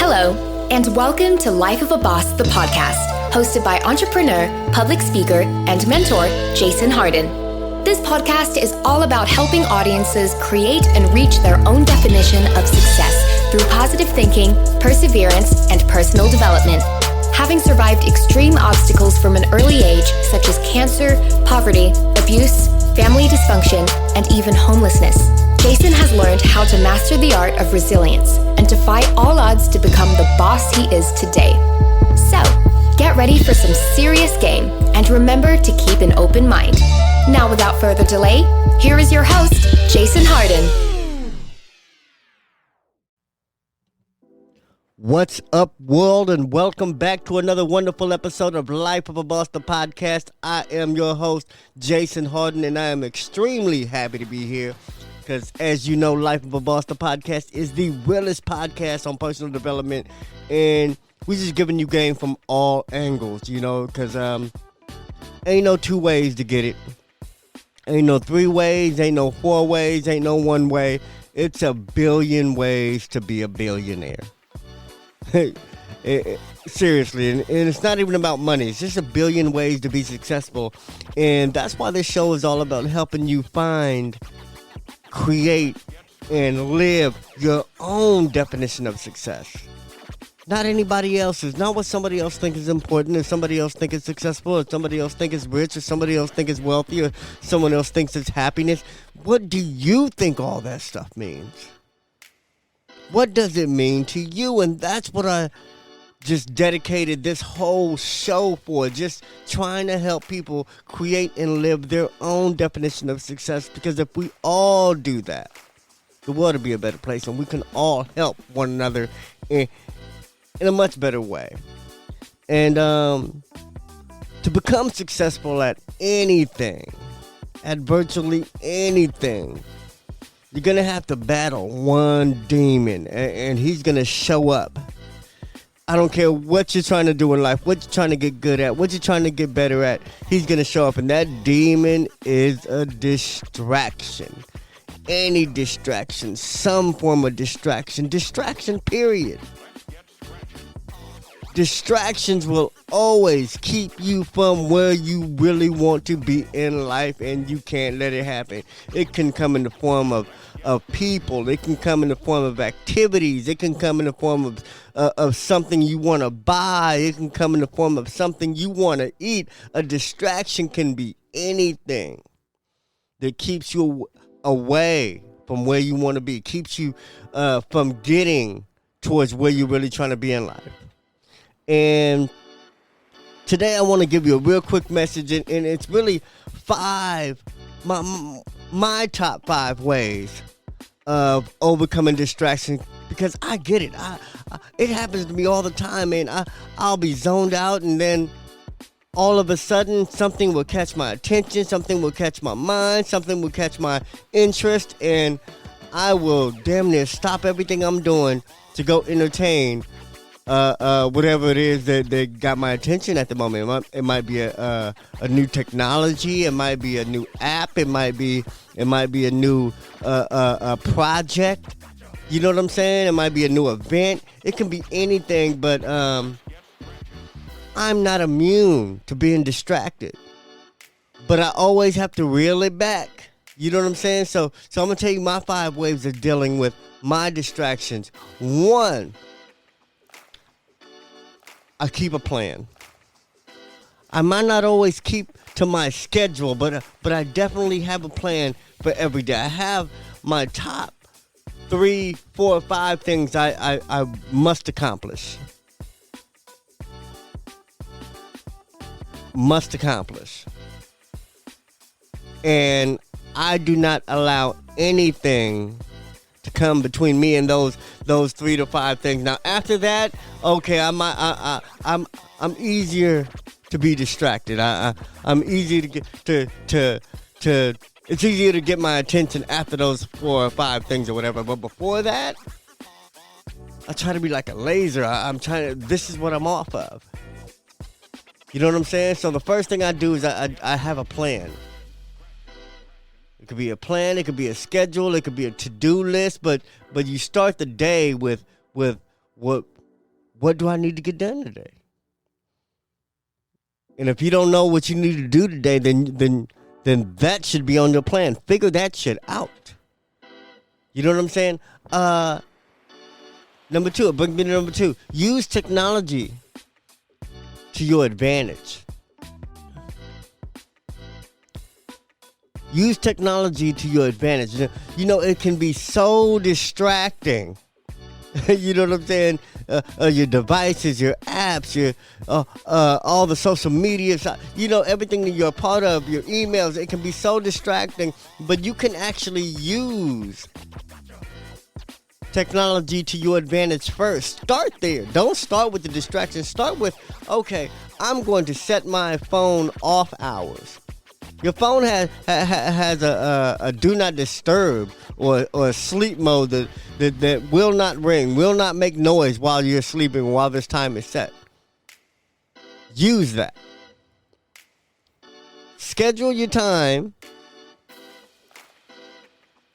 Hello, and welcome to Life of a Boss, the podcast, hosted by entrepreneur, public speaker, and mentor, Jason Hardin. This podcast is all about helping audiences create and reach their own definition of success through positive thinking, perseverance, and personal development. Having survived extreme obstacles from an early age, such as cancer, poverty, abuse, family dysfunction, and even homelessness, Jason has learned how to master the art of resilience and defy all odds to become the boss he is today. So, get ready for some serious game and remember to keep an open mind. Now, without further delay, here is your host, Jason Hardin. What's up, world, and welcome back to another wonderful episode of Life of a Boss, the podcast. I am your host, Jason Hardin, and I am extremely happy to be here because, as you know, Life of a Boss, the podcast is the realest podcast on personal development, and we're just giving you game from all angles, you know, because ain't no two ways to get it. Ain't no three ways, ain't no four ways, ain't no one way. It's a billion ways to be a billionaire. Seriously, and it's not even about money. It's just a billion ways to be successful. And that's why this show is all about helping you find, create, and live your own definition of success. Not anybody else's. Not what somebody else thinks is important, or somebody else thinks is successful, or somebody else thinks is rich, or somebody else thinks is wealthy, or someone else thinks it's happiness. What do you think all that stuff means? What does it mean to you? And that's what I just dedicated this whole show for, just trying to help people create and live their own definition of success. Because if we all do that, the world will be a better place, and we can all help one another in a much better way. And to become successful at anything, at virtually anything, you're going to have to battle one demon, and he's going to show up. I don't care what you're trying to do in life, what you're trying to get good at, what you're trying to get better at, he's going to show up, and that demon is a distraction. Any distraction, some form of distraction, period. Distractions will always keep you from where you really want to be in life, and you can't let it happen. It can come in the form of people. It can come in the form of activities. It can come in the form of something you want to buy. It can come in the form of something you want to eat. A distraction can be anything that keeps you away from where you want to be, keeps you from getting towards where you're really trying to be in life. And today I want to give you a real quick message, and it's really my top 5 ways of overcoming distraction, because I get it. It happens to me all the time, man. I'll be zoned out, and then all of a sudden something will catch my attention, something will catch my mind, something will catch my interest, and I will damn near stop everything I'm doing to go entertain whatever it is that got my attention at the moment. It might be a new technology. It might be a new app. It might be a new project. You know what I'm saying? It might be a new event. It can be anything, but I'm not immune to being distracted. But I always have to reel it back. You know what I'm saying? So I'm gonna tell you my 5 ways of dealing with my distractions. 1, I keep a plan. I might not always keep to my schedule, but I definitely have a plan for every day. I have my top 3, 4, 5 things I must accomplish. And I do not allow anything to come between me and those 3 to 5 things. Now after that, okay, I'm easier to be distracted. I'm easy to get to it's easier to get my attention after those 4 or 5 things or whatever. But before that, I try to be like a laser. This is what I'm off of. You know what I'm saying? So the first thing I do is I have a plan. It could be a plan, it could be a schedule, it could be a to-do list, but you start the day with what What do I need to get done today? And if you don't know what you need to do today, then that should be on your plan. Figure that shit out. You know what I'm saying? Number two, it brings me to number two. Use technology to your advantage. Use technology to your advantage. You know, it can be so distracting. You know what I'm saying? Your devices, your apps, your all the social media, you know, everything that you're a part of, your emails, it can be so distracting, but you can actually use technology to your advantage first. Start there. Don't start with the distraction. Start with, okay, I'm going to set my phone off hours. Your phone has a do not disturb or a sleep mode that will not ring, will not make noise while you're sleeping, while this time is set. Use that. Schedule your time.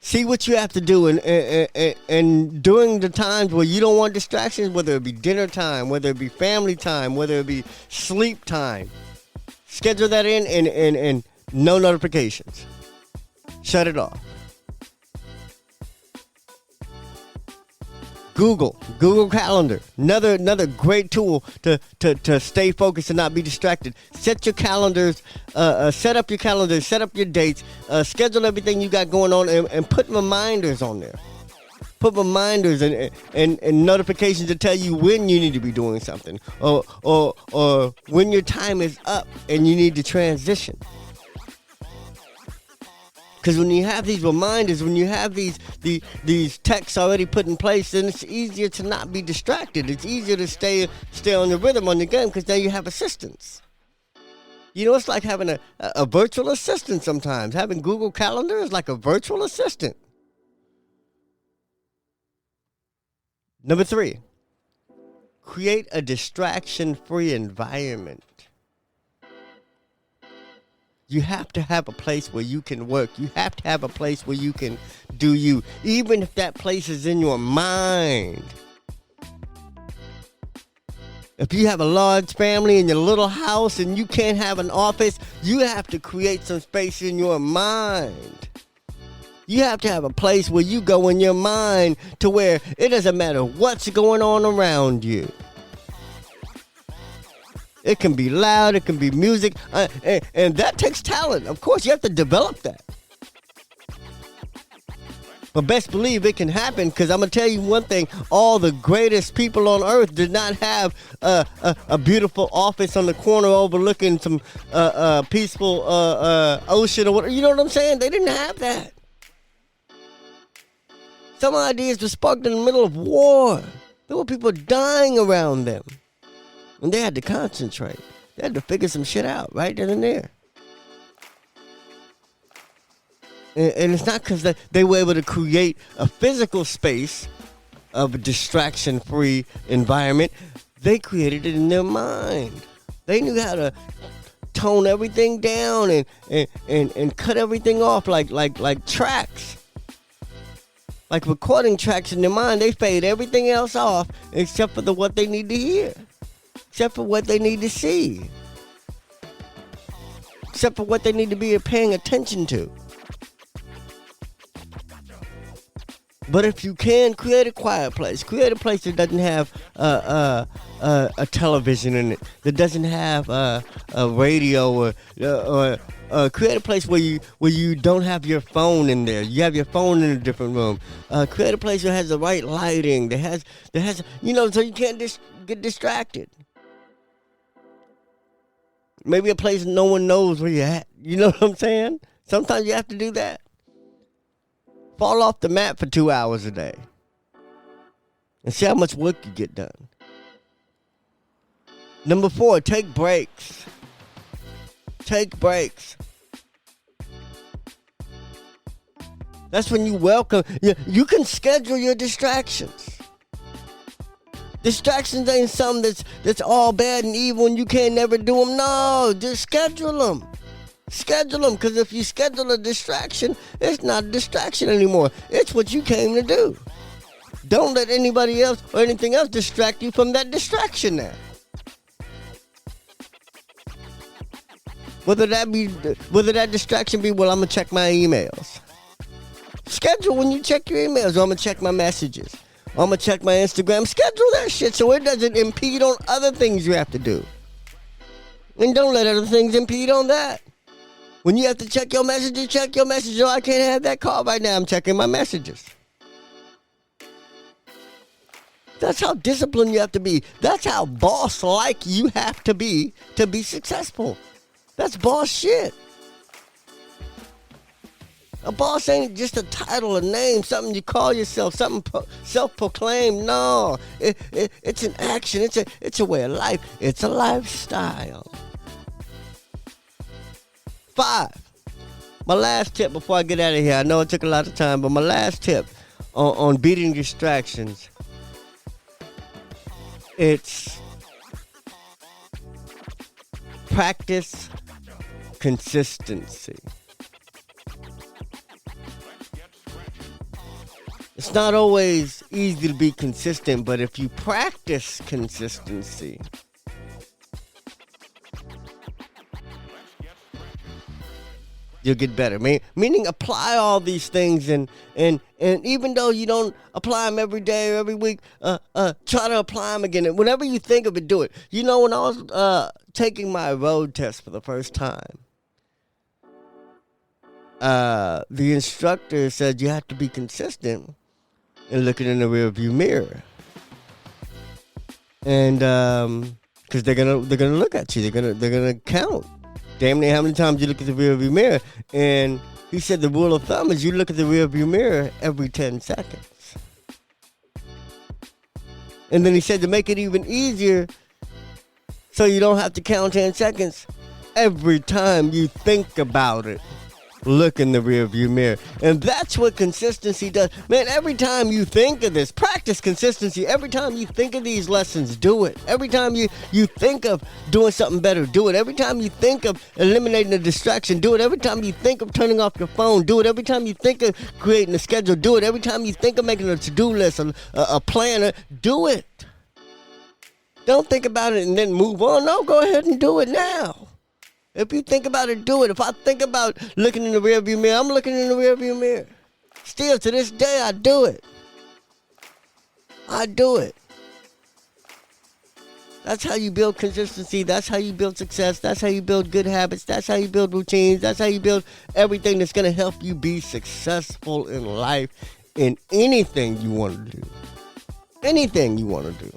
See what you have to do, and during the times where you don't want distractions, whether it be dinner time, whether it be family time, whether it be sleep time, schedule that in and no notifications. Shut it off. Google Calendar, another great tool to stay focused and not be distracted. Set your calendars, set up your calendars, set up your dates, schedule everything you got going on, and put reminders on there. Put reminders and notifications to tell you when you need to be doing something, or when your time is up and you need to transition. Because when you have these reminders, when you have these texts already put in place, then it's easier to not be distracted. It's easier to stay on the rhythm on the game because now you have assistance. You know, it's like having a virtual assistant sometimes. Having Google Calendar is like a virtual assistant. Number 3, create a distraction-free environment. You have to have a place where you can work. You have to have a place where you can do you, even if that place is in your mind. If you have a large family in your little house and you can't have an office, you have to create some space in your mind. You have to have a place where you go in your mind to where it doesn't matter what's going on around you. It can be loud, it can be music, and that takes talent. Of course, you have to develop that. But best believe it can happen, because I'm going to tell you one thing. All the greatest people on earth did not have a beautiful office on the corner overlooking some peaceful ocean or whatever. You know what I'm saying? They didn't have that. Some ideas were sparked in the middle of war. There were people dying around them. And they had to concentrate. They had to figure some shit out right then and there. And it's not because they were able to create a physical space of a distraction-free environment. They created it in their mind. They knew how to tone everything down and cut everything off like tracks. Like recording tracks in their mind. They fade everything else off except for what they need to hear. Except for what they need to see. Except for what they need to be paying attention to. But if you can, create a quiet place. Create a place that doesn't have a television in it. That doesn't have a radio or create a place where you don't have your phone in there. You have your phone in a different room. Create a place that has the right lighting. That has so you can't get distracted. Maybe a place no one knows where you're at. You know what I'm saying? Sometimes you have to do that. Fall off the mat for 2 hours a day. And see how much work you get done. Number 4, take breaks. Take breaks. That's when you welcome. You can schedule your distractions. Distractions ain't something that's all bad and evil and you can't never do them. No, just schedule them. Schedule them, because if you schedule a distraction, it's not a distraction anymore. It's what you came to do. Don't let anybody else or anything else distract you from that distraction now. Whether that distraction be, well, I'm going to check my emails. Schedule when you check your emails, or I'm going to check my messages. Or I'm going to check my Instagram. Schedule that shit so it doesn't impede on other things you have to do. And don't let other things impede on that. When you have to check your messages, check your messages. Oh, I can't have that call right now. I'm checking my messages. That's how disciplined you have to be. That's how boss-like you have to be successful. That's boss shit. A boss ain't just a title, a name, something you call yourself, something self-proclaimed. No, it's an action. It's a way of life. It's a lifestyle. 5. My last tip before I get out of here. I know it took a lot of time, but my last tip on beating distractions. It's practice consistency. It's not always easy to be consistent, but if you practice consistency, you'll get better. Meaning apply all these things, and even though you don't apply them every day or every week, try to apply them again. And whenever you think of it, do it. You know, when I was taking my road test for the first time, the instructor said you have to be consistent in looking in the rearview mirror, and because they're gonna look at you, they're gonna count damn near how many times you look at the rearview mirror. And he said the rule of thumb is you look at the rearview mirror every 10 seconds. And then he said to make it even easier, so you don't have to count 10 seconds, every time you think about it, look in the rearview mirror. And that's what consistency does. Man, every time you think of this, practice consistency. Every time you think of these lessons, do it. Every time you think of doing something better, do it. Every time you think of eliminating a distraction, do it. Every time you think of turning off your phone, do it. Every time you think of creating a schedule, do it. Every time you think of making a to-do list, a planner, do it. Don't think about it and then move on. No, go ahead and do it now. If you think about it, do it. If I think about looking in the rearview mirror, I'm looking in the rearview mirror. Still, to this day, I do it. I do it. That's how you build consistency. That's how you build success. That's how you build good habits. That's how you build routines. That's how you build everything that's going to help you be successful in life, in anything you want to do. Anything you want to do.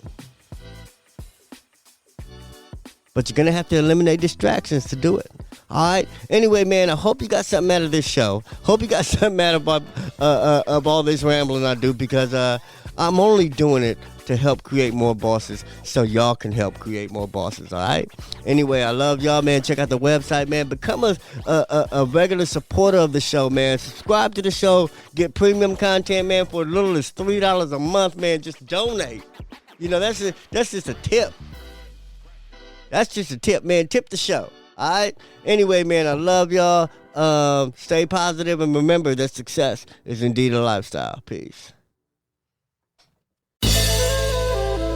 But you're going to have to eliminate distractions to do it. All right? Anyway, man, I hope you got something out of this show. Hope you got something out of all this rambling I do, because I'm only doing it to help create more bosses so y'all can help create more bosses, all right? Anyway, I love y'all, man. Check out the website, man. Become a regular supporter of the show, man. Subscribe to the show. Get premium content, man, for as little as $3 a month, man. Just donate. You know, that's just a tip. That's just a tip, man. Tip the show. All right? Anyway, man, I love y'all. Stay positive, and remember that success is indeed a lifestyle. Peace.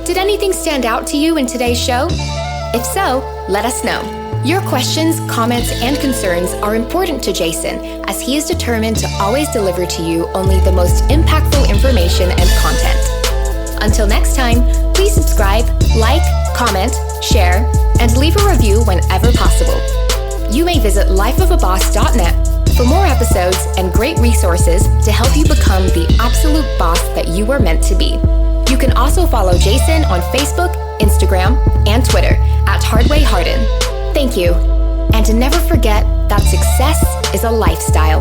Did anything stand out to you in today's show? If so, let us know. Your questions, comments, and concerns are important to Jason, as he is determined to always deliver to you only the most impactful information and content. Until next time, please subscribe, like, comment, share, and leave a review whenever possible. You may visit lifeofaboss.net for more episodes and great resources to help you become the absolute boss that you were meant to be. You can also follow Jason on Facebook, Instagram, and Twitter at Hardin. Thank you. And never forget that success is a lifestyle.